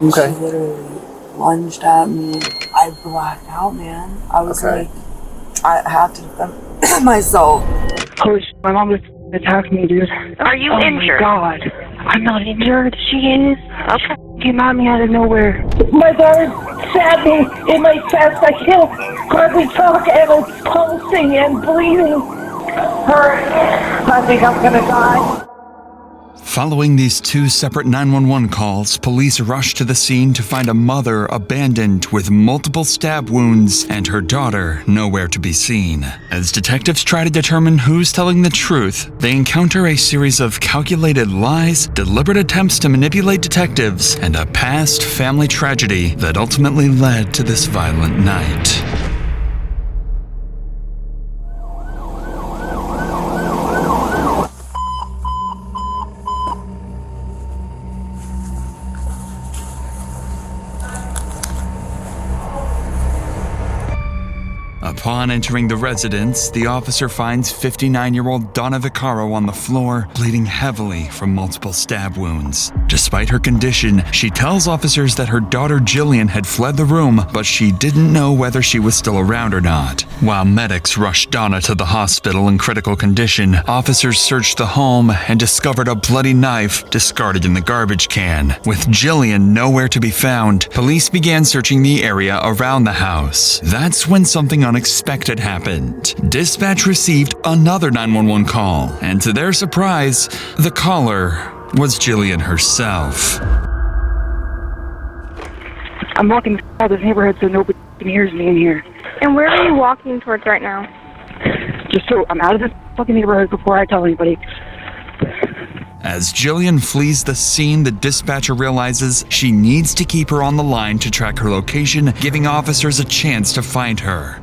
Okay. She literally lunged at me. I blacked out, man. I was like, I had to defend myself. Holy shit, my mom just attacked me, dude. Are you injured? Oh my God. I'm not injured. She is. Okay. Came at me out of nowhere. My daughter stabbed me in my chest. I can't hardly talk, and it's pulsing and bleeding. I think I'm gonna die. Following these two separate 911 calls, police rushed to the scene to find a mother abandoned with multiple stab wounds and her daughter nowhere to be seen. As detectives try to determine who's telling the truth, they encounter a series of calculated lies, deliberate attempts to manipulate detectives, and a past family tragedy that ultimately led to this violent night. Upon entering the residence, the officer finds 59-year-old Donna Vaccaro on the floor, bleeding heavily from multiple stab wounds. Despite her condition, she tells officers that her daughter Jillian had fled the room, but she didn't know whether she was still around or not. While medics rushed Donna to the hospital in critical condition, officers searched the home and discovered a bloody knife discarded in the garbage can. With Jillian nowhere to be found, police began searching the area around the house. That's when something unexpected happened. Dispatch received another 911 call, and to their surprise, the caller was Jillian herself. I'm walking out this neighborhood so nobody hears me in here. And where are you walking towards right now? Just so I'm out of this fucking neighborhood before I tell anybody. As Jillian flees the scene, the dispatcher realizes she needs to keep her on the line to track her location, giving officers a chance to find her.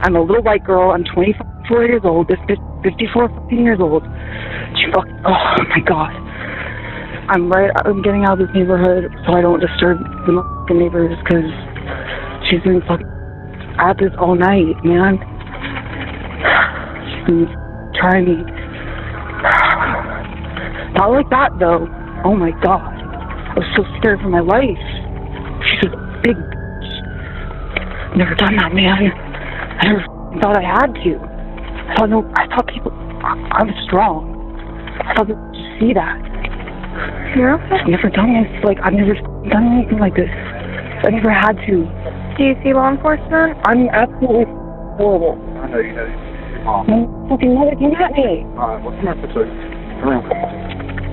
I'm a little white girl. I'm 24 years old. This bitch 54 fucking years old. She fucking, oh my God. I'm getting out of this neighborhood so I don't disturb the fucking neighbors because she's been fucking at this all night, man. She's been trying me. Not like that though. Oh my God. I was so scared for my life. She's a big bitch. Never done that, man. I never thought I had to. I thought people, I'm strong. I thought people would see that. You're okay. I've never done this. I've never done anything like this. I never had to. Do you see law enforcement? I'm absolutely horrible. I know you know your mom. My fucking mother came at me. Alright, well, come here for a second. Come here.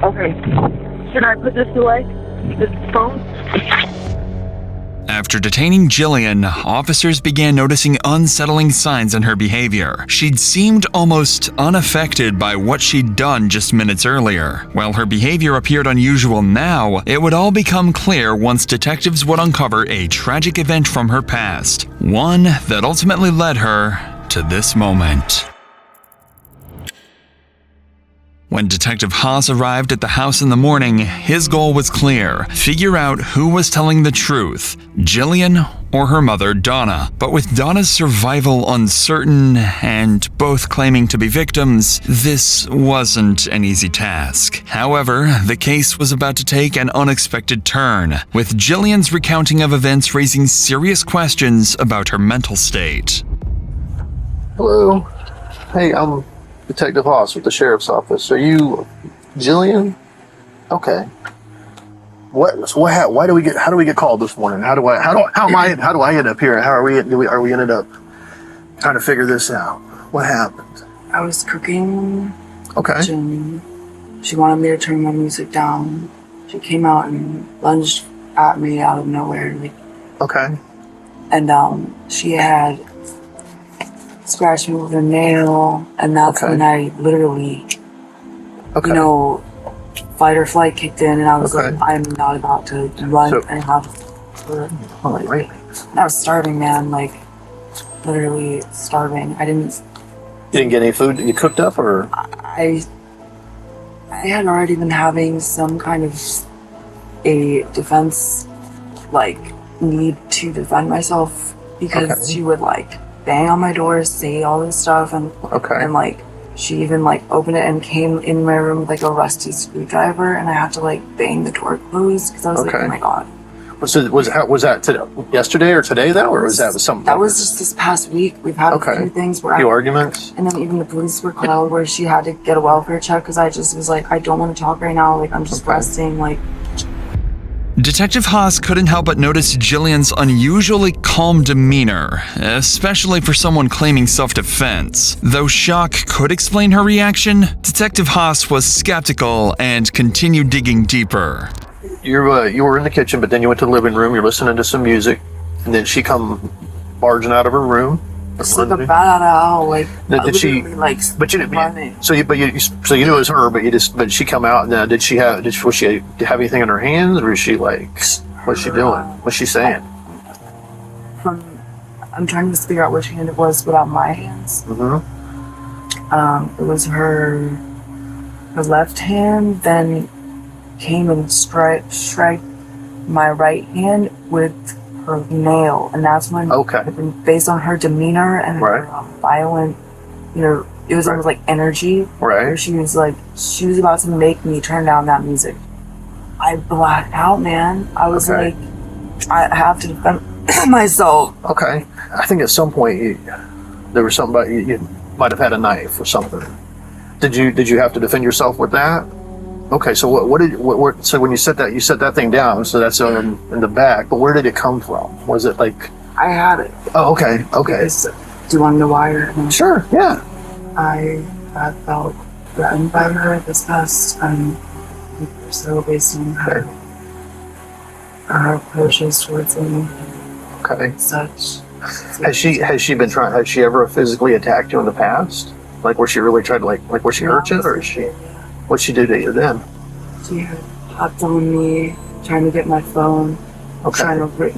Okay. Should I put this away? This phone? After detaining Jillian, officers began noticing unsettling signs in her behavior. She'd seemed almost unaffected by what she'd done just minutes earlier. While her behavior appeared unusual now, it would all become clear once detectives would uncover a tragic event from her past, one that ultimately led her to this moment. When Detective Haas arrived at the house in the morning, his goal was clear: figure out who was telling the truth, Jillian or her mother, Donna. But with Donna's survival uncertain and both claiming to be victims, this wasn't an easy task. However, the case was about to take an unexpected turn, with Jillian's recounting of events raising serious questions about her mental state. Hello. Hey, I'm Detective Haas with the Sheriff's Office. Are you Jillian? Okay. Why do we get called this morning? How do I end up here? How are we ended up trying to figure this out? What happened? I was cooking. Okay. She wanted me to turn my music down. She came out and lunged at me out of nowhere. Okay. And she had scratched me with a nail, and that's when I literally, fight or flight kicked in, and I was like, I'm not about to run and have. I was starving, man. Literally starving. You didn't get any food that you cooked up, or? I had already been having some kind of a defense, need to defend myself because she would bang on my door, say all this stuff, and she even opened it and came in my room with a rusty screwdriver, and I had to bang the door closed because I was like, oh my God. So was that yesterday or today though, or was that something? That was just this past week. We've had a few things where few arguments. and then even the police were called where she had to get a welfare check because I just was like, I don't want to talk right now. Like I'm just resting. Like. Detective Haas couldn't help but notice Jillian's unusually calm demeanor, especially for someone claiming self-defense. Though shock could explain her reaction, Detective Haas was skeptical and continued digging deeper. You were in the kitchen, but then you went to the living room. You're listening to some music, and then she come barging out of her room. It's like a bat out of hell. Like Did she? Like, But you didn't. running. So you knew it was her, but she come out. Now, was she have anything in her hands, or is she like, what's she doing? What's she saying? I'm trying to figure out which hand it was without my hands. Mm-hmm. It was her left hand, then came and strike my right hand with her nail, and that's when based on her demeanor and her violent, it was almost like energy. Where she was about to make me turn down that music. I blacked out, man. I was like, I have to defend myself. Okay. I think at some point there was something about you might have had a knife or something. Did you have to defend yourself with that? Okay, so so when you set that thing down, so that's in the back, but where did it come from? Was it like... I had it. Oh, okay. Because, do you want to know why? Sure, yeah. I felt threatened by her this past week or so based on her approaches towards me. Okay. Such. Has she ever physically attacked you in the past? Like where she really tried to like where she hurt you, or is she... What'd she do to you then? She had hopped on me, trying to get my phone, trying to rip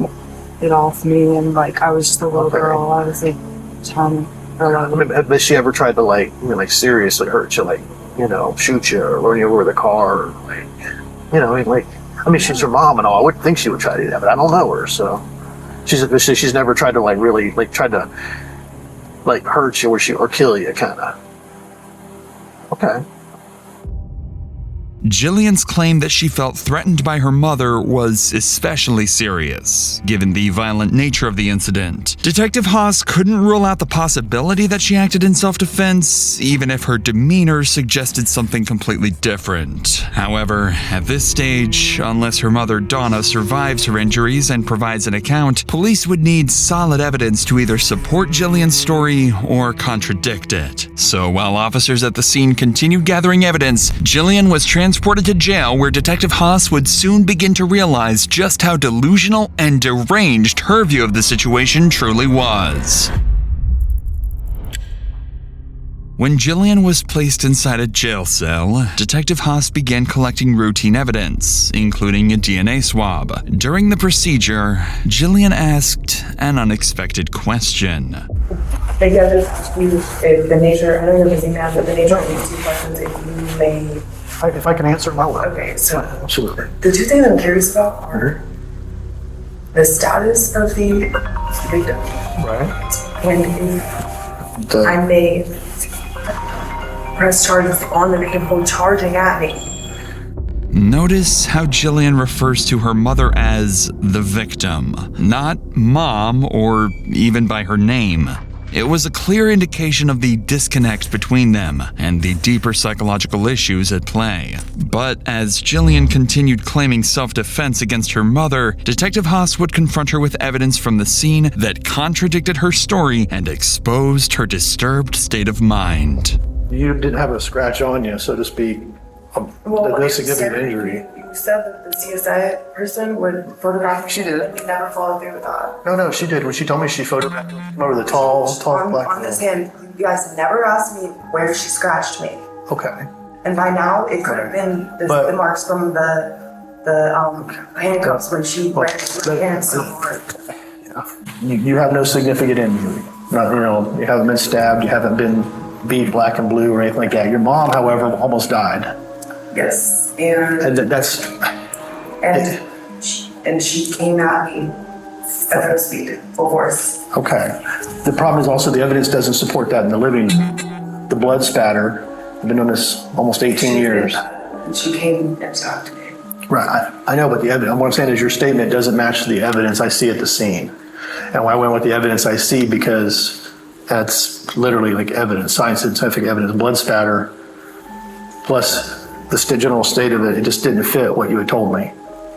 it off me, and I was just a little girl. I was like trying to. Has she ever tried to seriously hurt you, shoot you or run you over with a car, or she's your mom and all. I wouldn't think she would try to do that, but I don't know her, so she's never tried to really try to hurt you or kill you, kind of. Okay. Jillian's claim that she felt threatened by her mother was especially serious, given the violent nature of the incident. Detective Haas couldn't rule out the possibility that she acted in self-defense, even if her demeanor suggested something completely different. However, at this stage, unless her mother Donna survives her injuries and provides an account, police would need solid evidence to either support Jillian's story or contradict it. So while officers at the scene continued gathering evidence, Jillian was transported to jail, where Detective Haas would soon begin to realize just how delusional and deranged her view of the situation truly was. When Jillian was placed inside a jail cell, Detective Haas began collecting routine evidence, including a DNA swab. During the procedure, Jillian asked an unexpected question. Maybe I'll just ask you if the nature, I know you're a busy man, but the nature of these two questions, if you may... If I can answer my way. Okay, so absolutely. The two things I'm curious about are the status of the victim. Right. And if I may press charges on the victim for charging at me. Notice how Jillian refers to her mother as the victim, not mom or even by her name. It was a clear indication of the disconnect between them and the deeper psychological issues at play. But as Jillian continued claiming self-defense against her mother, Detective Haas would confront her with evidence from the scene that contradicted her story and exposed her disturbed state of mind. You didn't have a scratch on you, so to speak. No significant injury. You said that the CSI person would photograph me. She did. And you never followed through with that. No, she did. When she told me she photographed over the tall black on this hand, you guys never asked me where she scratched me. Okay. And by now, it could have been the marks from the handcuffs when she ran her hands so hard. You have no significant injury. You haven't been stabbed. You haven't been beat black and blue or anything like that. Your mom, however, almost died. Yes, and she came at me at full speed, full force. Okay. The problem is also the evidence doesn't support that in the living room. The blood spatter. I've been doing this almost 18 years. And she came and talked to me. Right. I know, but the evidence, what I'm saying is your statement doesn't match the evidence I see at the scene. And why I went with the evidence I see, because that's literally like evidence, scientific evidence, blood spatter, plus the general state of it, it just didn't fit what you had told me.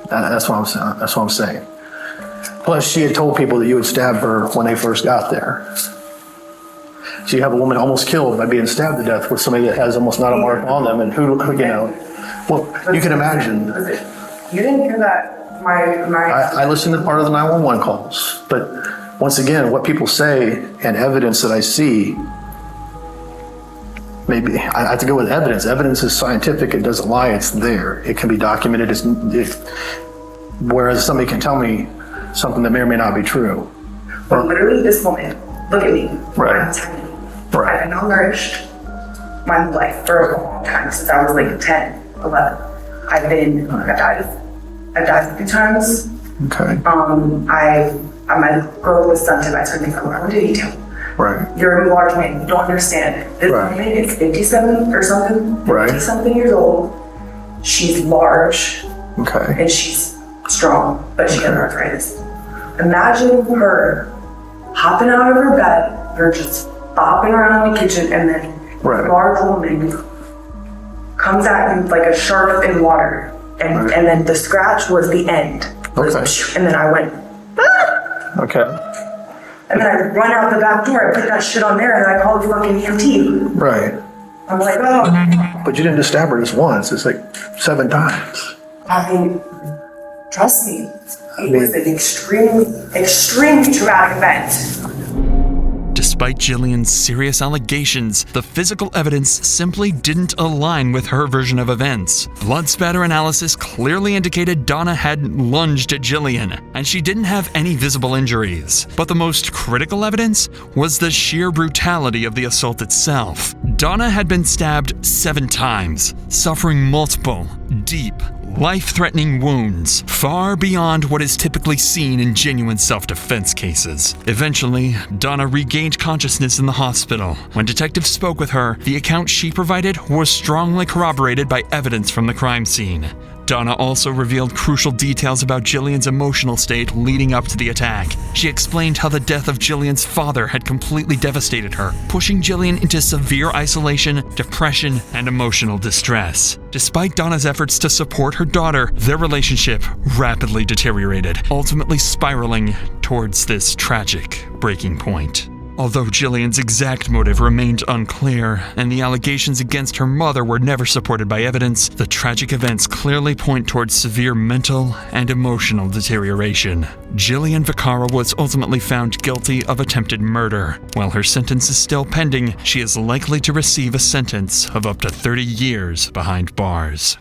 That's what I'm saying. That's what I'm saying. Plus, she had told people that you had stabbed her when they first got there. So you have a woman almost killed by being stabbed to death with somebody that has almost not a mark on them, and who, you know, well, you can imagine. You didn't hear that. I listened to part of the 911 calls, but once again, what people say and evidence that I see, maybe I have to go with evidence. Evidence is scientific. It doesn't lie. It's there. It can be documented. Whereas somebody can tell me something that may or may not be true. But literally this moment, look at me. Right. I'm tiny. Right. I've been malnourished my life for a long time, since I was like 10, 11. I've died a few times. Okay. My growth was stunted. I started to go into detail. Right. You're a large man. You don't understand. This woman is 57 or something. Right. 50 something years old. She's large. Okay. And she's strong, but she has arthritis. Imagine her hopping out of her bed, her just bopping around in the kitchen, and then a large woman comes at you like a shark in water, and then the scratch was the end. Okay. And then I went, ah! Okay. And then I run out the back door, I put that shit on there, and I called the fucking EMT. Right. I'm like, oh. But you didn't just stab her just once. It's like 7 times. I mean, trust me, it was an extremely traumatic event. Despite Jillian's serious allegations, the physical evidence simply didn't align with her version of events. Blood spatter analysis clearly indicated Donna had lunged at Jillian, and she didn't have any visible injuries. But the most critical evidence was the sheer brutality of the assault itself. Donna had been stabbed 7 times, suffering multiple, deep, life-threatening wounds, far beyond what is typically seen in genuine self-defense cases. Eventually, Donna regained consciousness in the hospital. When detectives spoke with her, the account she provided was strongly corroborated by evidence from the crime scene. Donna also revealed crucial details about Jillian's emotional state leading up to the attack. She explained how the death of Jillian's father had completely devastated her, pushing Jillian into severe isolation, depression, and emotional distress. Despite Donna's efforts to support her daughter, their relationship rapidly deteriorated, ultimately spiraling towards this tragic breaking point. Although Jillian's exact motive remained unclear, and the allegations against her mother were never supported by evidence, the tragic events clearly point towards severe mental and emotional deterioration. Jillian Vaccaro was ultimately found guilty of attempted murder. While her sentence is still pending, she is likely to receive a sentence of up to 30 years behind bars.